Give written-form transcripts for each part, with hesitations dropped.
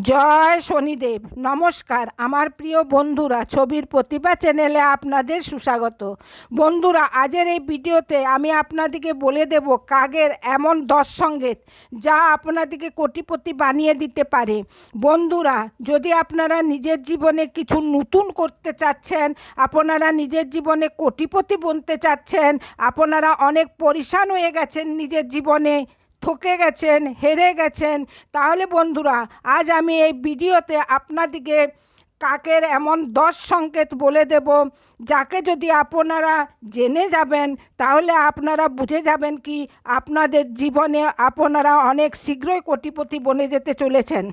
জয় শনিদেব। নমস্কার আমার প্রিয় বন্ধুরা, ছবির প্রতিভা চ্যানেলে আপনাদের সুস্বাগত। বন্ধুরা, আজের এই ভিডিওতে আমি আপনাদেরকে বলে দেব কাকের এমন 10 সংকেত যা আপনাদেরকে কোটিপতি বানিয়ে দিতে পারে। বন্ধুরা, যদি আপনারা নিজের জীবনে কিছু নতুন করতে চাচ্ছেন, আপনারা নিজের জীবনে কোটিপতি বনতে চাচ্ছেন, আপনারা অনেক পরিশান হয়ে গেছেন, নিজের জীবনে ঠকে গেছেন, হেরে গেছেন, তাহলে বন্ধুরা আজ আমি এই ভিডিওতে আপনাদেরকে কাকের এমন 10 সংকেত বলে দেব যাকে যদি আপনারা জেনে যাবেন তাহলে আপনারা বুঝে যাবেন কি আপনাদের জীবনে আপনারা অনেক শীঘ্রই কোটিপতি বনে যেতে চলেছেন।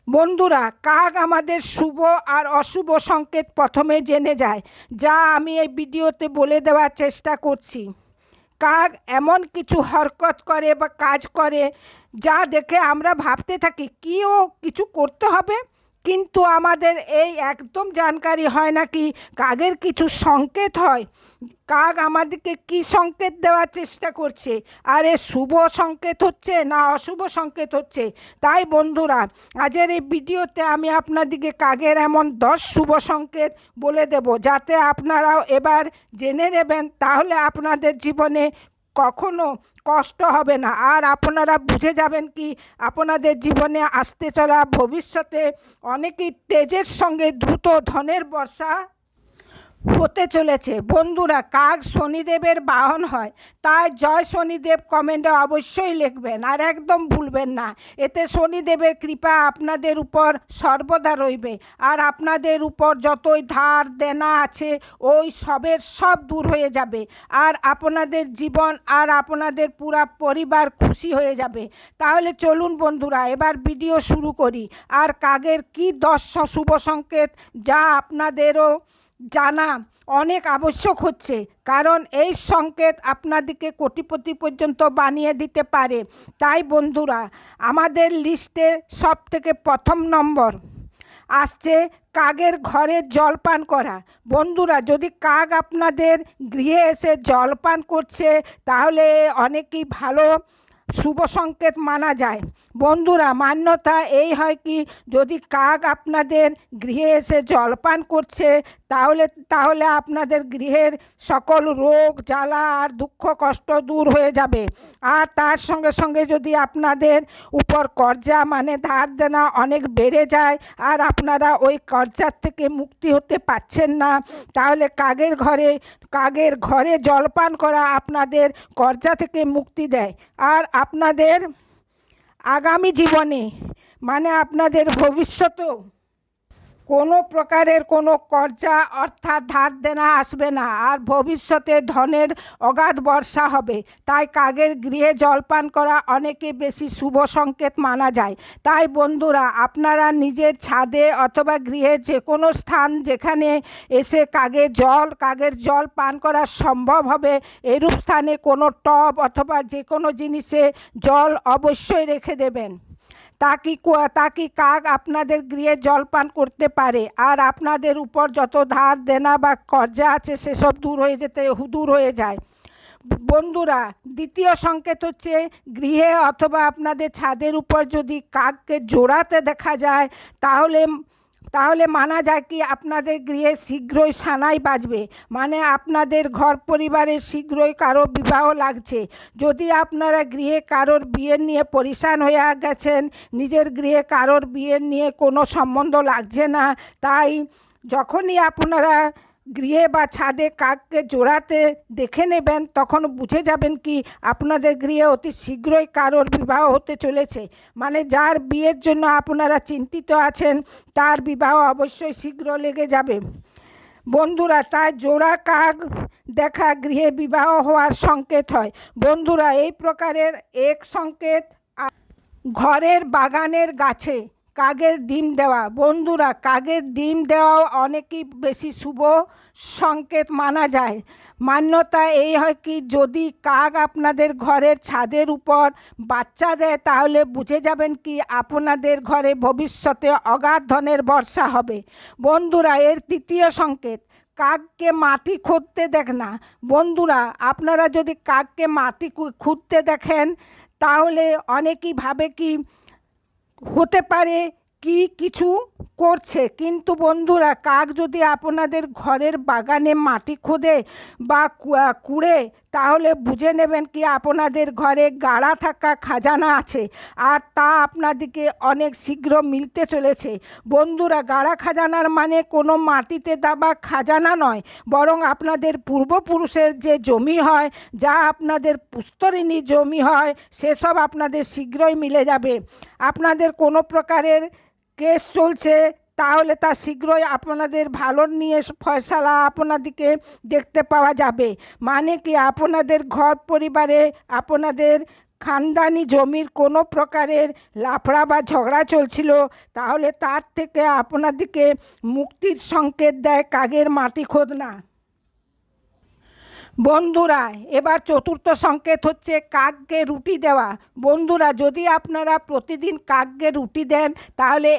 বন্ধুরা, কাক আমাদের শুভ আর অশুভ সংকেত প্রথমে জেনে যায়, যা আমি এই ভিডিওতে বলে দেওয়ার চেষ্টা করছি। কাক এমন কিছু হরকত করে বা কাজ করে যা দেখে আমরা ভাবতে থাকি কি ও কিছু করতে হবে, কিন্তু আমাদের এই একদম জানকারি হয় না কি কাকের কিছু সংকেত হয়। কাক আমাদেরকে কি সংকেত দেওয়ার চেষ্টা করছে, আর এ শুভ সংকেত হচ্ছে না অশুভ সংকেত হচ্ছে। তাই বন্ধুরা, আজের এই ভিডিওতে আমি আপনাদেরকে কাকের এমন 10 শুভ সংকেত বলে দেব যাতে আপনারাও এবার জেনে নেবেন, তাহলে আপনাদের জীবনে কখনো কষ্ট হবে না, আর আপনারা বুঝে যাবেন কি আপনাদের জীবনে আসতে চলা ভবিষ্যতে অনেকই তেজের সঙ্গে দ্রুত ধনের বর্ষা হতে চলেছে। বন্ধুরা, কাক শনিদেবের বাহন হয়, তাই জয় শনিদেব কমেন্টে অবশ্যই লিখবেন আর একদম ভুলবেন না। এতে শনিদেবের কৃপা আপনাদের উপর সর্বদা রইবে, আর আপনাদের উপর যতই ধার দেনা আছে ওই সব দূর হয়ে যাবে, আর আপনাদের জীবন আর আপনাদের পুরা পরিবার খুশি হয়ে যাবে। তাহলে চলুন বন্ধুরা এবার ভিডিও শুরু করি। আর কাকের কি 10 শুভ সংকেত যা আপনাদেরও জানা অনেক আবশ্যক হচ্ছে, কারণ এই সংকেত আপনাদেরকে কোটিপতি পর্যন্ত বানিয়ে দিতে পারে। তাই বন্ধুরা, আমাদের লিস্টে সব থেকে প্রথম নম্বর আসছে কাকের ঘরে জলপান করা। বন্ধুরা, যদি কাক আপনাদের গৃহে এসে জলপান করছে তাহলে অনেকই ভালো শুভ সংকেত মানা যায়। বন্ধুরা, মান্যতা এই হয় কি যদি কাক আপনাদের গৃহে এসে জলপান করছে তাহলে আপনাদের গৃহের সকল রোগ জ্বালা আর দুঃখ কষ্ট দূর হয়ে যাবে। আর তার সঙ্গে সঙ্গে যদি আপনাদের উপর কর্জা মানে ধার দেনা অনেক বেড়ে যায় আর আপনারা ওই কর্জার থেকে মুক্তি হতে পারছেন না, তাহলে কাকের ঘরে জলপান করা আপনাদের কর্জা থেকে মুক্তি দেয়, আর আপনাদের আগামী জীবনে মানে আপনাদের ভবিষ্যতেও কোনো প্রকারের কোনো কর্জা অর্থাৎ ধার দেনা আসবে না, আর ভবিষ্যতে ধনের অগাধ বর্ষা হবে। তাই কাকের গৃহে জলপান করা অনেকে বেশি শুভ সংকেত মানা যায়। তাই বন্ধুরা, আপনারা নিজের ছাদে অথবা গৃহের যে কোনো স্থান যেখানে এসে কাকের জল পান করা সম্ভব হবে এরূপ স্থানে কোনো টব অথবা যে কোনো জিনিসে জল অবশ্যই রেখে দেবেন, তাকি কাক আপনাদের গৃহে জলপান করতে পারে, আর আপনাদের উপর যত ধার দেনা বা কর্জা আছে সেসব দূর হয়ে যায়। বন্ধুরা, দ্বিতীয় সংকেত হচ্ছে গৃহে অথবা আপনাদের ছাদের উপর যদি কাককে জোড়াতে দেখা যায় তাহলে মানা যায় কি আপনাদের গৃহে শীঘ্রই সানাই বাজবে, মানে আপনাদের ঘর পরিবারে শীঘ্রই কারো বিবাহ লাগছে। যদি আপনারা গৃহে কারোর বিয়ে নিয়ে পরিশান হয়ে গেছেন, নিজের গৃহে কারোর বিয়ে নিয়ে কোনো সম্বন্ধ লাগছে না, তাই যখনই আপনারা গৃহে বা ছাদে কাককে জোড়াতে দেখে নেবেন তখন বুঝে যাবেন কি আপনাদের গৃহে অতি শীঘ্রই কারোর বিবাহ হতে চলেছে, মানে যার বিয়ের জন্য আপনারা চিন্তিত আছেন তার বিবাহ অবশ্যই শীঘ্র লেগে যাবে। বন্ধুরা, তাই জোড়া কাক দেখা গৃহে বিবাহ হওয়ার সংকেত হয়। বন্ধুরা, এই প্রকারের এক সংকেত ঘরের বাগানের গাছে কাকের ডিম দেওয়া। বন্ধুরা, কাকের ডিম দেওয়াও অনেকই বেশি শুভ সংকেত মানা যায়। মান্যতা এই হয় কি যদি কাক আপনাদের ঘরের ছাদের উপর বাচ্চা দেয় তাহলে বুঝে যাবেন কি আপনাদের ঘরে ভবিষ্যতে অগাধ ধনের বর্ষা হবে। বন্ধুরা, এর তৃতীয় সংকেত কাককে মাটি খুঁড়তে দেখ না। বন্ধুরা, আপনারা যদি কাককে মাটি খুঁড়তে দেখেন তাহলে অনেকেই ভাবে কি হতে পারে কি কিছু করছে, কিন্তু বন্ধুরা কাক যদি আপনাদের ঘরের বাগানে মাটি খোঁড়ে বা কুড়ে, তাহলে বুঝে নেবেন কি আপনাদের ঘরে গাড়া থাকা খাজানা আছে, আর তা আপনাদেরকে অনেক শীঘ্র মিলতে চলেছে। বন্ধুরা, গাড়া খাজানার মানে কোনো মাটিতে দাবা খাজানা নয়, বরং আপনাদের পূর্বপুরুষের যে জমি হয়, যা আপনাদের পুস্তরিণী জমি হয়, সেসব আপনাদের শীঘ্রই মিলে যাবে। আপনাদের কোনো প্রকারের কেস চলছে, তাহলে তা শীঘ্রই আপনাদের ভালোর নিয়ে ফয়সালা আপনাদেরকে দেখতে পাওয়া যাবে। মানে কি আপনাদের ঘর পরিবারে আপনাদের খানদানি জমির কোনো প্রকারের লাফড়া বা ঝগড়া চলছিল, তাহলে তার থেকে আপনাদেরকে মুক্তির সংকেত দেয় কাকের মাটি খোঁড়া। বন্ধুরা, এবার চতুর্থ সংকেত হচ্ছে কাককে রুটি দেওয়া। বন্ধুরা, যদি আপনারা প্রতিদিন কাককে রুটি দেন, তাহলে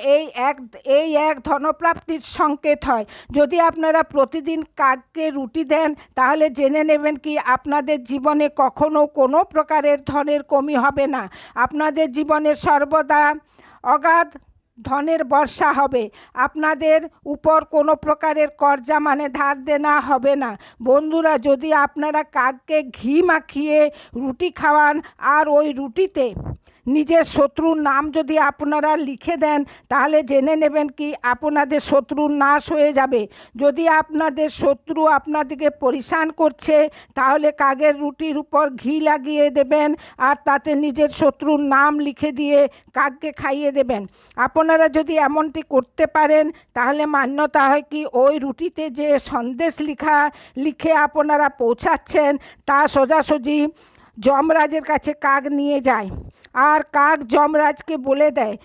এই এক ধনপ্রাপ্তির সংকেত হয়। যদি আপনারা প্রতিদিন কাককে রুটি দেন, তাহলে জেনে নেবেন কি আপনাদের জীবনে কখনো কোনো প্রকারের ধনের কমি হবে না। আপনাদের জীবনে সর্বদা অগাধ ধনের বর্ষা হবে। আপনাদের উপর কোনো প্রকারের কর্জা মানে ধার দেনা হবে না। বন্ধুরা, যদি আপনারা কাককে ঘি মাখিয়ে রুটি খাওয়ান, আর ওই রুটিতে নিজের শত্রুর নাম যদি আপনারা লিখে দেন, তাহলে জেনে নেবেন কি আপনাদের শত্রুর নাশ হয়ে যাবে। যদি আপনাদের শত্রু আপনাদেরকে পরিশান করছে, তাহলে কাকের রুটির উপর ঘি লাগিয়ে দেবেন, আর তাতে নিজের শত্রুর নাম লিখে দিয়ে কাককে খাইয়ে দেবেন। আপনারা যদি এমনটি করতে পারেন, তাহলে মান্যতা হয় কি ওই রুটিতে যে সন্দেশ লিখে আপনারা পৌঁছাচ্ছেন, তা সোজাসুজি যমরাজের কাছে কাক নিয়ে যায়, আর কাক যমরাজকে বলে দেয়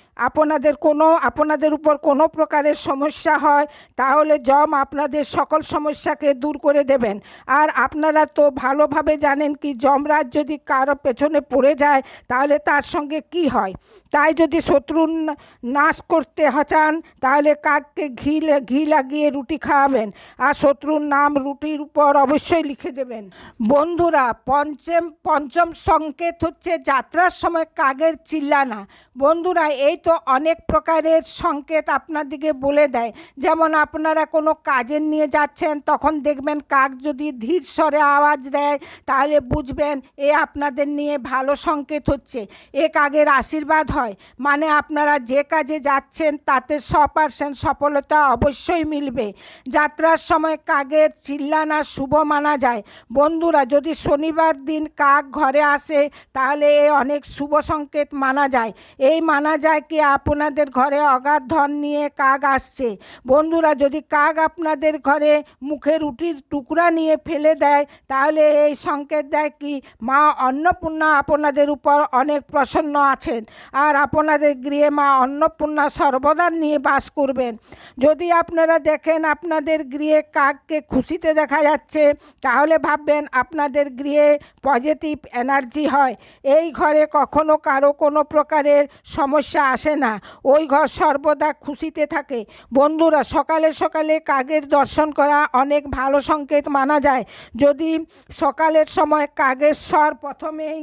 আপনাদের উপর কোনো প্রকারের সমস্যা হয়, তাহলে যম আপনাদের সকল সমস্যাকে দূর করে দেবেন। আর আপনারা তো ভালোভাবে জানেন কি যমরাজ যদি কারো পেছনে পড়ে যায়, তাহলে তার সঙ্গে কি হয়। তাই যদি শত্রুর নাশ করতে চান, তাহলে কাককে ঘি লাগিয়ে রুটি খাওয়াবেন, আর শত্রুর নাম রুটির উপর অবশ্যই লিখে দেবেন। বন্ধুরা, পঞ্চম সংকেত হচ্ছে যাত্রার সময় কাকের চিল্লানা। বন্ধুরা, এই তো অনেক প্রকারের সংকেত আপনাদেরকে বলে দেয়। যেমন আপনারা কোনো কাজে নিয়ে যাচ্ছেন, তখন দেখবেন কাক যদি ধীর স্বরে আওয়াজ দেয়, তাহলে বুঝবেন এ আপনাদের নিয়ে ভালো সংকেত হচ্ছে। এ কাকের আশীর্বাদ হয়, মানে আপনারা যে কাজে যাচ্ছেন তাতে 100% সফলতা অবশ্যই মিলবে। যাত্রার সময় কাকের চিল্লানা শুভ মানা যায়। বন্ধুরা, যদি শনিবার দিন কাক ঘরে আসে, তাহলে এ অনেক শুভ সংকেত মানা যায়। এই মানা যায় কি আপনাদের ঘরে অগাধ ধন নিয়ে কাক আসছে। বন্ধুরা, যদি কাক আপনাদের ঘরে মুখে রুটির টুকরা নিয়ে ফেলে দেয়, তাহলে এই সংকেত দেয় কি মা অন্নপূর্ণা আপনাদের উপর অনেক প্রসন্ন আছেন, আর আপনাদের গৃহে মা অন্নপূর্ণা সর্বদা নিয়ে বাস করবেন। যদি আপনারা দেখেন আপনাদের গৃহে কাককে খুশিতে দেখা যাচ্ছে, তাহলে ভাববেন আপনাদের গৃহে পজিটিভ এনার্জি হয়। এই ঘরে কখনো কারো কোনো প্রকারের সমস্যা আসে না, ওই ঘর সর্বদা খুশিতে থাকে। বন্ধুরা, সকালে সকালে কাকের দর্শন করা অনেক ভালো সংকেত মানা যায়। যদি সকালের সময় কাকের স্বর প্রথমেই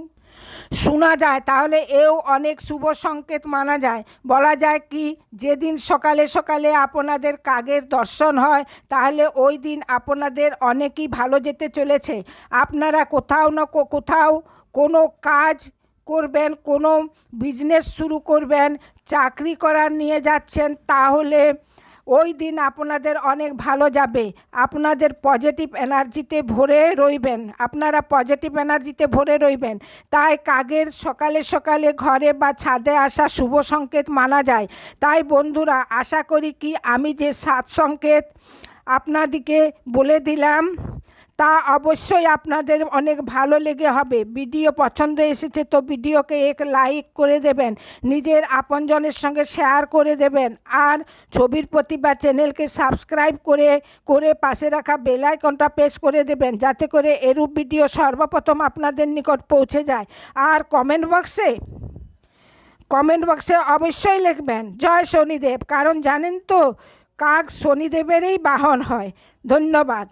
শোনা যায়, তাহলে এও অনেক শুভ সংকেত মানা যায়। বলা যায় কি যেদিন সকালে সকালে আপনাদের কাকের দর্শন হয়, তাহলে ওই দিন আপনাদের অনেকই ভালো যেতে চলেছে। আপনারা কোথাও না কোথাও কোনো কাজ করবেন, কোনো বিজনেস শুরু করবেন, চাকরি করার নিয়ে যাচ্ছেন, তাহলে ওই দিন আপনাদের অনেক ভালো যাবে। আপনাদের পজিটিভ এনার্জিতে ভরে রইবেন। তাই কাকের সকালে সকালে ঘরে বা ছাদে আসা শুভ সংকেত মানা যায়। তাই বন্ধুরা, আশা করি কি আমি যে 7 সংকেত আপনাদেরকে বলে দিলাম, তা অবশ্যই আপনাদের অনেক ভালো লেগে হবে। ভিডিও পছন্দ এসেছে তো ভিডিওকে এক লাইক করে দেবেন, নিজের আপনজনের সঙ্গে শেয়ার করে দেবেন, আর ছবির প্রতিভা চ্যানেলকে সাবস্ক্রাইব করে পাশে রাখা বেল আইকনটা প্রেস করে দেবেন, যাতে করে এরূপ ভিডিও সর্বপ্রথম আপনাদের নিকট পৌঁছে যায়। আর কমেন্ট বক্সে অবশ্যই লিখবেন জয় শনিদেব, কারণ জানেন তো কাক শনিদেবেরই বাহন হয়। ধন্যবাদ।